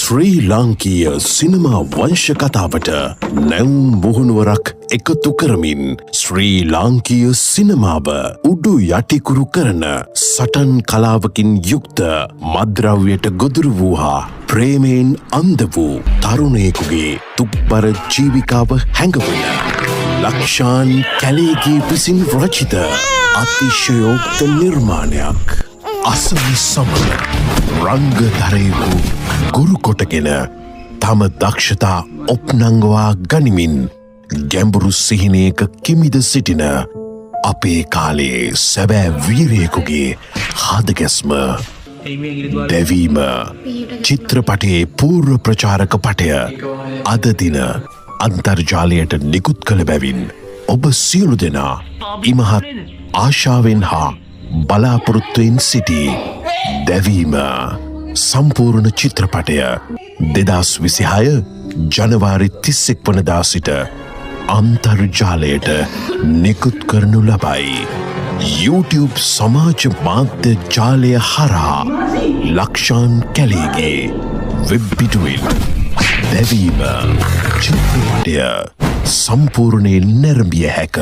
ශ්‍රී ලාංකීය සිනමා වංශ කතාවට නැවුම් මුහුණුවරක් එකතු කරමින් ශ්‍රී ලාංකීය සිනමාව උඩු යටිකුරු කරන සටන් කලාවකින් යුක්ත මද්‍රව්‍යයට ගොදුරු වූහා ප්‍රේමයෙන් අන්ධ වූ තරුණයෙකුගේ තුක්බර ජීවිකාව හැඟවන ලක්ෂාන් කැලේගේ විසින් රචිත අතිශයෝක්ත නිර්මාණයක්. අසවි සමන රංගතරයකු ගුරු කොටගෙන තම දක්ෂතා ඔප්නංගවා ගනිමින් ගැඹුරු සිහිනයක කිමිද සිටින අපේ කාලේ සැබෑ වීරයෙකුගේ හදගැස්ම දැවීම චිත්‍රපටයේ පූර්ව ප්‍රචාරක පටය අද දින අන්තර්ජාලයට නිකුත් කළ බැවින් ඔබ සියලු දෙනා ඉමහත් ආශාවෙන් හා බලාපොරොත්තුවෙන් සිටි දැවීම සම්පූර්ණ චිත්‍රපටය 2026 ජනවාරි 31 වනදා සිට අන්තර්ජාලයට නිකුත් කරනු ලබයි. YouTube සමාජ මාධ්‍ය ජාලය හරහා ලක්ෂාන් කැලේගේ වෙබ් පිටුවෙන් දැවීම චිත්‍රපටය සම්පූර්ණයෙන් නැරඹිය හැක.